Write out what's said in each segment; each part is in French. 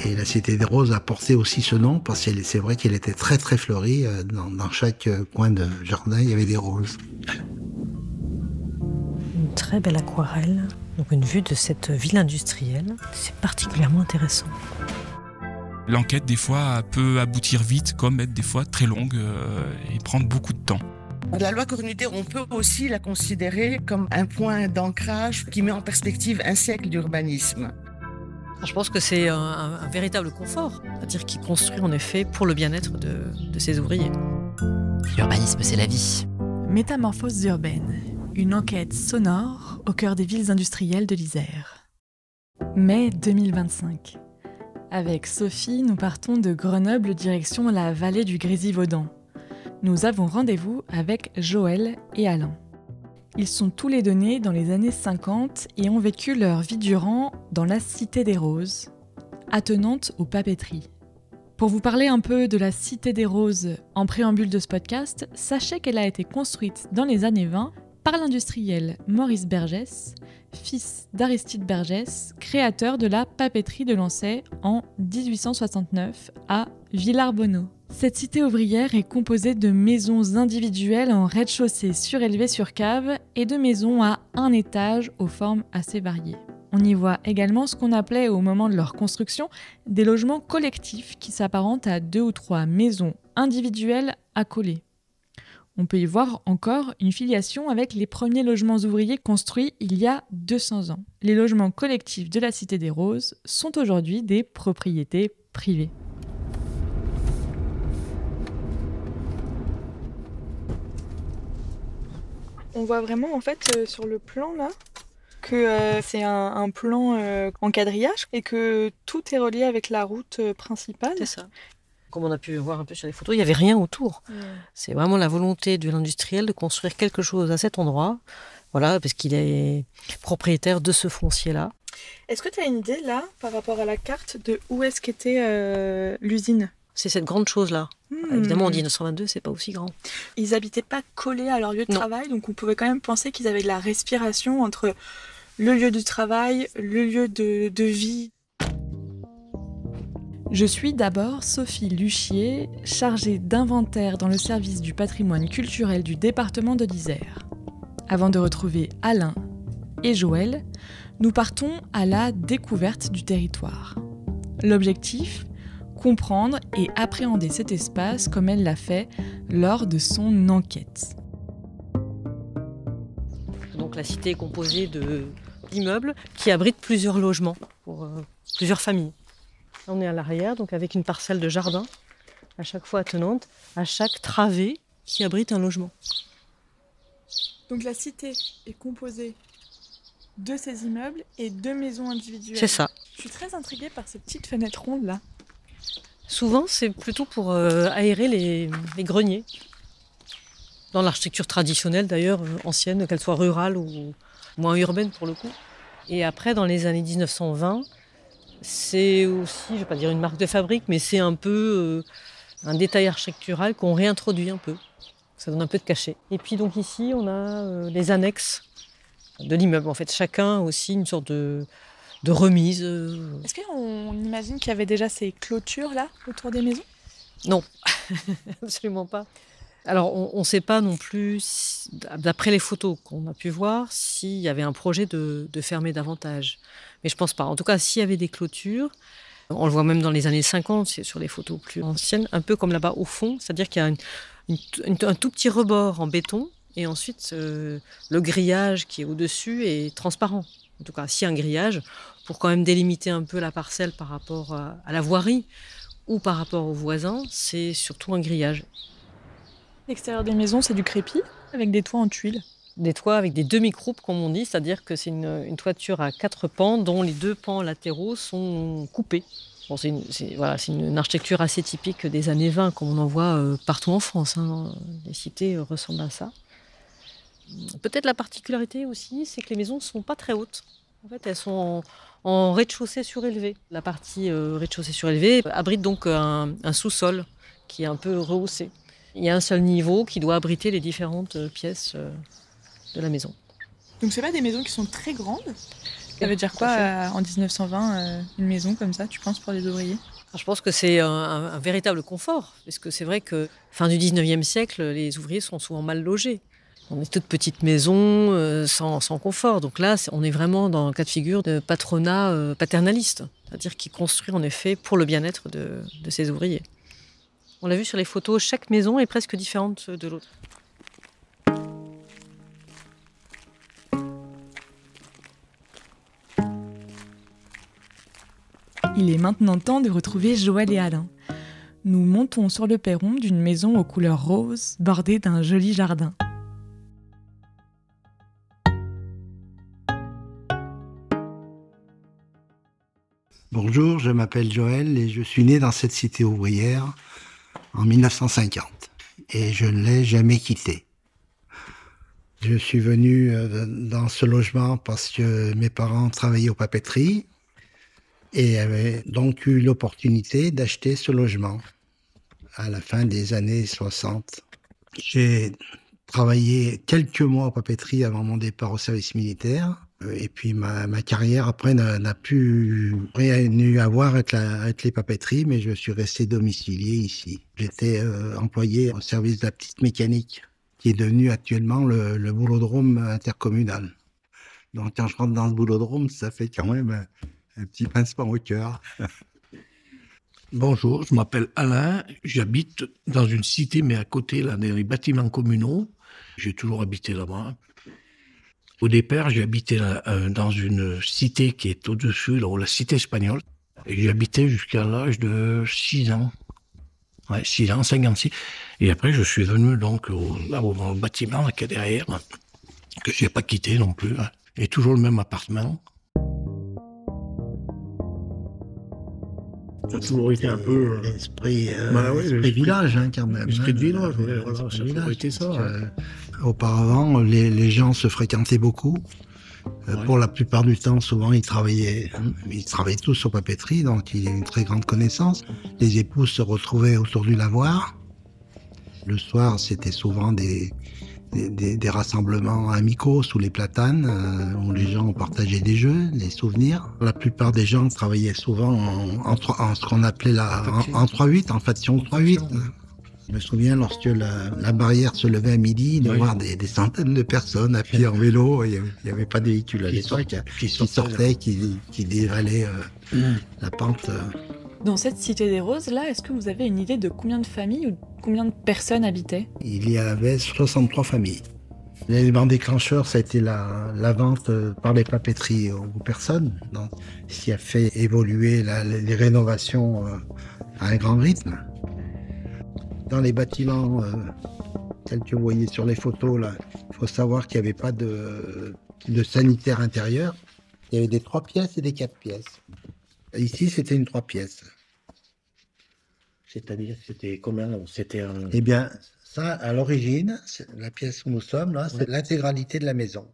Et la Cité des Roses a porté aussi ce nom parce que c'est vrai qu'elle était très très fleurie. Dans chaque coin de jardin, il y avait des roses. Une très belle aquarelle, donc une vue de cette ville industrielle. C'est particulièrement intéressant. L'enquête, des fois, peut aboutir vite, comme être des fois très longue et prendre beaucoup de temps. La loi Cornudet, on peut aussi la considérer comme un point d'ancrage qui met en perspective un siècle d'urbanisme. Je pense que c'est un véritable confort, c'est-à-dire qu'il construit en effet pour le bien-être de ses ouvriers. L'urbanisme, c'est la vie. Métamorphoses urbaines, une enquête sonore au cœur des villes industrielles de l'Isère. Mai 2025. Avec Sophie, nous partons de Grenoble direction la vallée du Grésivaudan. Nous avons rendez-vous avec Joël et Alain. Ils sont tous les deux nés dans les années 50 et ont vécu leur vie durant dans la Cité des Roses, attenante aux papeteries. Pour vous parler un peu de la Cité des Roses en préambule de ce podcast, sachez qu'elle a été construite dans les années 20 par l'industriel Maurice Bergès, fils d'Aristide Bergès, créateur de la papeterie de Lancey en 1869 à Villarbonneau. Cette cité ouvrière est composée de maisons individuelles en rez-de-chaussée surélevées sur cave et de maisons à un étage aux formes assez variées. On y voit également ce qu'on appelait au moment de leur construction des logements collectifs qui s'apparentent à 2 ou 3 maisons individuelles accolées. On peut y voir encore une filiation avec les premiers logements ouvriers construits il y a 200 ans. Les logements collectifs de la Cité des Roses sont aujourd'hui des propriétés privées. On voit vraiment en fait sur le plan là que c'est un plan en quadrillage et que tout est relié avec la route principale. C'est ça. Comme on a pu voir un peu sur les photos, il n'y avait rien autour. C'est vraiment la volonté de l'industriel de construire quelque chose à cet endroit, voilà, parce qu'il est propriétaire de ce foncier-là. Est-ce que tu as une idée là, par rapport à la carte, de où est-ce qu'était l'usine ? C'est cette grande chose-là. Évidemment, en 1922, c'est pas aussi grand. Ils habitaient pas collés à leur lieu de travail, donc on pouvait quand même penser qu'ils avaient de la respiration entre le lieu du travail, le lieu de vie. Je suis d'abord Sophie Luchier, chargée d'inventaire dans le service du patrimoine culturel du département de l'Isère. Avant de retrouver Alain et Joël, nous partons à la découverte du territoire. L'objectif ? Comprendre et appréhender cet espace comme elle l'a fait lors de son enquête. Donc la cité est composée d'immeubles qui abritent plusieurs logements pour plusieurs familles. Là, on est à l'arrière, donc avec une parcelle de jardin, à chaque fois attenante, à chaque travée qui abrite un logement. Donc la cité est composée de ces immeubles et de maisons individuelles. C'est ça. Je suis très intriguée par ces petites fenêtres rondes là. Souvent, c'est plutôt pour aérer les greniers. Dans l'architecture traditionnelle, d'ailleurs, ancienne, qu'elle soit rurale ou moins urbaine pour le coup. Et après, dans les années 1920, c'est aussi, je ne vais pas dire une marque de fabrique, mais c'est un peu un détail architectural qu'on réintroduit un peu. Ça donne un peu de cachet. Et puis donc ici, on a les annexes de l'immeuble. En fait, chacun a aussi une sorte de remise. Est-ce qu'on imagine qu'il y avait déjà ces clôtures-là autour des maisons ? Non, absolument pas. Alors, on ne sait pas non plus, d'après les photos qu'on a pu voir, s'il y avait un projet de fermer davantage. Mais je ne pense pas. En tout cas, s'il y avait des clôtures, on le voit même dans les années 50, c'est sur les photos plus anciennes, un peu comme là-bas au fond, c'est-à-dire qu'il y a un tout petit rebord en béton, et ensuite, le grillage qui est au-dessus est transparent. En tout cas, s'il y a un grillage, pour quand même délimiter un peu la parcelle par rapport à la voirie ou par rapport aux voisins, c'est surtout un grillage. L'extérieur des maisons, c'est du crépi avec des toits en tuiles. Des toits avec des demi-croupes, comme on dit, c'est-à-dire que c'est une toiture à 4 pans dont les 2 pans latéraux sont coupés. Bon, c'est une architecture assez typique des années 20, comme on en voit partout en France. Les cités ressemblent à ça. Peut-être la particularité aussi, c'est que les maisons ne sont pas très hautes. En fait, elles sont en rez-de-chaussée surélevé. La partie rez-de-chaussée surélevée abrite donc un sous-sol qui est un peu rehaussé. Il y a un seul niveau qui doit abriter les différentes pièces de la maison. Donc c'est pas des maisons qui sont très grandes ? Ça veut dire quoi en 1920, une maison comme ça, tu penses, pour les ouvriers ? Je pense que c'est un véritable confort, parce que c'est vrai que fin du 19e siècle, les ouvriers sont souvent mal logés. On est toute petite maison, sans confort. Donc là, on est vraiment dans le cas de figure de patronat paternaliste, c'est-à-dire qui construit en effet pour le bien-être de ses ouvriers. On l'a vu sur les photos, chaque maison est presque différente de l'autre. Il est maintenant temps de retrouver Joël et Alain. Nous montons sur le perron d'une maison aux couleurs roses, bordée d'un joli jardin. Bonjour, je m'appelle Joël et je suis né dans cette cité ouvrière en 1950 et je ne l'ai jamais quitté. Je suis venu dans ce logement parce que mes parents travaillaient aux papeteries et avaient donc eu l'opportunité d'acheter ce logement à la fin des années 60. J'ai travaillé quelques mois aux papeteries avant mon départ au service militaire. Et puis ma carrière après n'a plus rien eu à voir avec les papeteries, mais je suis resté domicilié ici. J'étais employé au service de la petite mécanique, qui est devenu actuellement le boulodrome intercommunal. Donc quand je rentre dans ce boulodrome, ça fait quand même un petit pincement au cœur. Bonjour, je m'appelle Alain, j'habite dans une cité, mais à côté, là, dans les bâtiments communaux. J'ai toujours habité là-bas. Au départ, j'ai habité dans une cité qui est au-dessus, là, la cité espagnole. Et j'ai habité jusqu'à l'âge de 6 ans. Ouais, 6 ans, 56. Et après, je suis venu donc au bâtiment là, qui est derrière, que je n'ai pas quitté non plus. Hein. Et toujours le même appartement. Ça a toujours été un peu... L'esprit l'esprit village, hein, quand même. L'esprit de village, ouais, voilà, ça a toujours été ça. Auparavant, les gens se fréquentaient beaucoup. Pour la plupart du temps, souvent, ils travaillaient tous aux papeteries, donc il y a une très grande connaissance. Les épouses se retrouvaient autour du lavoir. Le soir, c'était souvent des rassemblements amicaux sous les platanes, où les gens partageaient des jeux, des souvenirs. La plupart des gens travaillaient souvent en ce qu'on appelait en 3-8, en faction 3-8. Je me souviens, lorsque la barrière se levait à midi, de voir des centaines de personnes à pied en vélo. Il n'y avait pas de véhicule à l'époque, qui sortaient, qui dévalaient la pente. Dans cette cité des Roses, là, est-ce que vous avez une idée de combien de familles ou combien de personnes habitaient ? Il y avait 63 familles. L'élément déclencheur, ça a été la vente par les papeteries aux personnes, donc, ce qui a fait évoluer les rénovations à un grand rythme. Dans les bâtiments tels que vous voyez sur les photos, là, il faut savoir qu'il n'y avait pas de sanitaire intérieur. Il y avait des 3 pièces et des 4 pièces. Ici, c'était une 3 pièces. C'est-à-dire, c'était combien ? C'était un... Eh bien, ça, à l'origine, la pièce où nous sommes, là, c'est l'intégralité de la maison.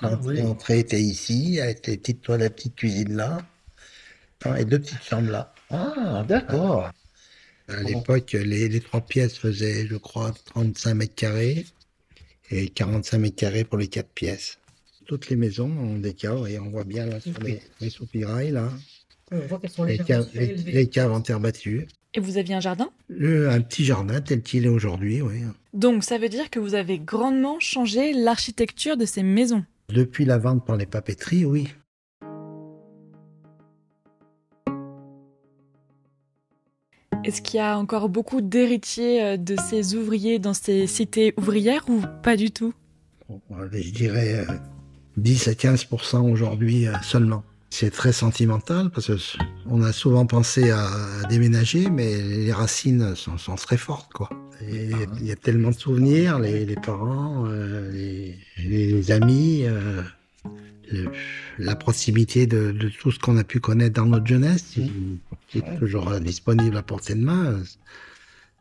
L'entrée était ici, avec les petites toilettes, la petite cuisine là, et 2 petites chambres là. Ah, d'accord. À l'époque, les 3 pièces faisaient, je crois, 35 mètres carrés et 45 mètres carrés pour les 4 pièces. Toutes les maisons ont des caves, et on voit bien là sur les soupirails, là. On voit qu'elles sont les caves en terre battue. Et vous aviez un jardin ? Un petit jardin tel qu'il est aujourd'hui, oui. Donc ça veut dire que vous avez grandement changé l'architecture de ces maisons. Depuis la vente par les papeteries, oui. Est-ce qu'il y a encore beaucoup d'héritiers de ces ouvriers dans ces cités ouvrières ou pas du tout ? Je dirais 10 à 15% aujourd'hui seulement. C'est très sentimental parce qu'on a souvent pensé à déménager, mais les racines sont très fortes, quoi. Et il y a tellement de souvenirs, les parents, les amis, la proximité de tout ce qu'on a pu connaître dans notre jeunesse, qui est toujours disponible à portée de main.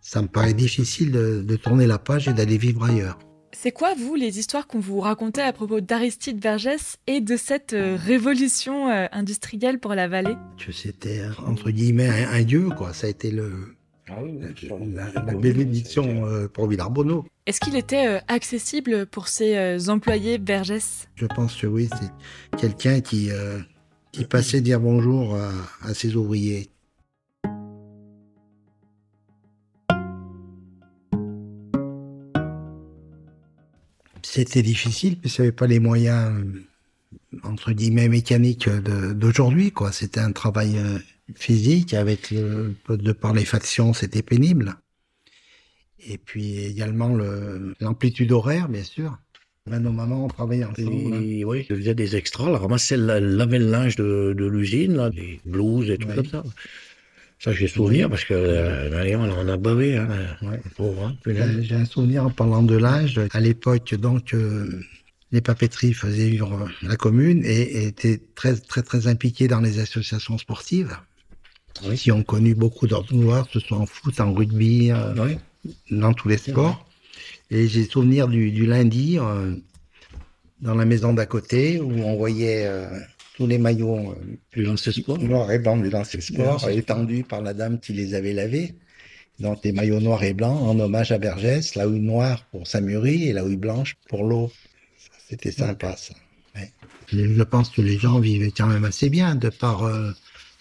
Ça me paraît difficile de tourner la page et d'aller vivre ailleurs. C'est quoi, vous, les histoires qu'on vous racontait à propos d'Aristide Vergès et de cette révolution industrielle pour la vallée ? Que c'était, entre guillemets, un dieu, quoi. Ça a été La bénédiction pour Villarbonneau. Est-ce qu'il était accessible pour ses employés Vergès ? Je pense que oui, c'est quelqu'un qui passait dire bonjour à ses ouvriers. C'était difficile, puisqu'il n'y avait pas les moyens, entre guillemets, mécaniques d'aujourd'hui, quoi. C'était un travail physique, avec de par les factions, c'était pénible. Et puis également l'amplitude horaire, bien sûr. Nos mamans, on travaillait ensemble. Oui, je faisais des extras, laver le linge de l'usine, là, les blouses et tout comme ça. Ça, j'ai souvenir parce que on a bavé, hein, pauvre, hein, j'ai un souvenir en parlant de l'âge. À l'époque, donc, les papeteries faisaient vivre la commune et étaient très, très, très impliquées dans les associations sportives, qui ont connu beaucoup d'ordres noirs, que ce soit en foot, en rugby, dans tous les sports. Et j'ai souvenir du lundi, dans la maison d'à côté, où on voyait tous les maillots du lancer sport, noir et blanc du lancer sport, étendus par la dame qui les avait lavés. Donc des maillots noirs et blancs en hommage à Vergès, la houille noire pour Samury et la houille blanche pour l'eau. C'était sympa, ça. Ouais. Je pense que les gens vivaient quand même assez bien, de par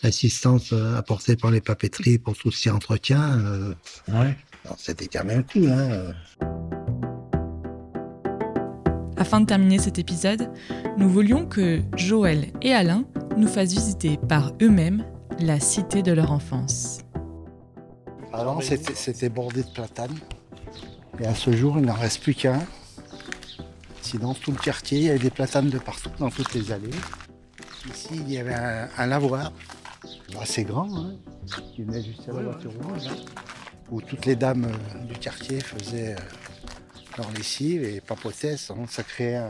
l'assistance apportée par les papeteries pour tout ce qui est entretien. C'était quand même cool, hein. Afin de terminer cet épisode, nous voulions que Joël et Alain nous fassent visiter par eux-mêmes la cité de leur enfance. Alors c'était bordé de platanes. Et à ce jour, il n'en reste plus qu'un. Sinon, tout le quartier, il y avait des platanes de partout, dans toutes les allées. Ici, il y avait un lavoir assez grand, hein, qui venait juste à la voiture rouge, où toutes les dames du quartier faisaient leur lessive et papotaient, ça créait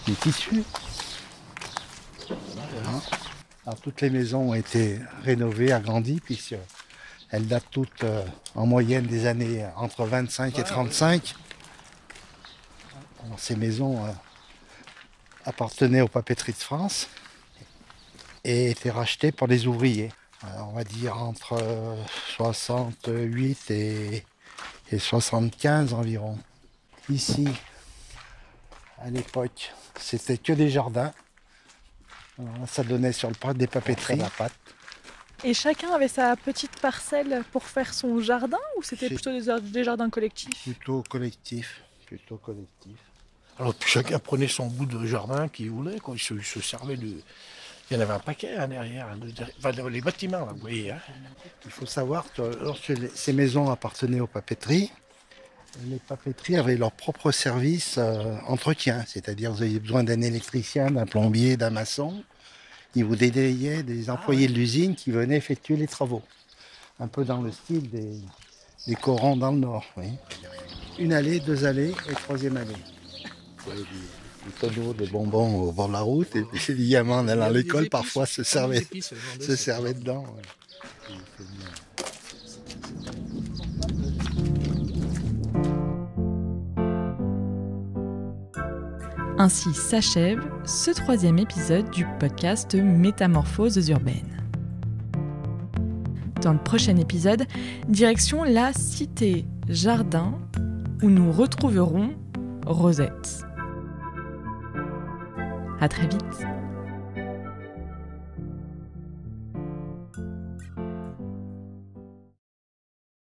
des tissus. Voilà. Alors, toutes les maisons ont été rénovées, agrandies, puisqu'elles datent toutes en moyenne des années entre 25 et 35. Alors, ces maisons appartenaient aux papeteries de France et étaient rachetées par les ouvriers. Alors, on va dire entre 68 et 75 environ. Ici, à l'époque, c'était que des jardins. Alors là, ça donnait sur le parc des papeteries. Et chacun avait sa petite parcelle pour faire son jardin, ou c'était plutôt des jardins collectifs ? Plutôt collectif. Alors chacun prenait son bout de jardin qu'il voulait, quoi. Il se servait de... Il y en avait un paquet derrière, les bâtiments, là, vous voyez. Hein. Il faut savoir que lorsque ces maisons appartenaient aux papeteries, les papeteries avaient leur propre service entretien. C'est-à-dire vous aviez besoin d'un électricien, d'un plombier, d'un maçon. Ils vous délayaient des employés de l'usine qui venaient effectuer les travaux. Un peu dans le style des corons dans le Nord. Oui. Une allée, 2 allées et 3e allée. Vous voyez des tonneaux de bonbons au bord de la route et puis les gamins en allant à l'école parfois se servaient dedans. Ouais. Ainsi s'achève ce 3e épisode du podcast Métamorphoses urbaines. Dans le prochain épisode, direction la cité Jardin, où nous retrouverons Rosette. À très vite.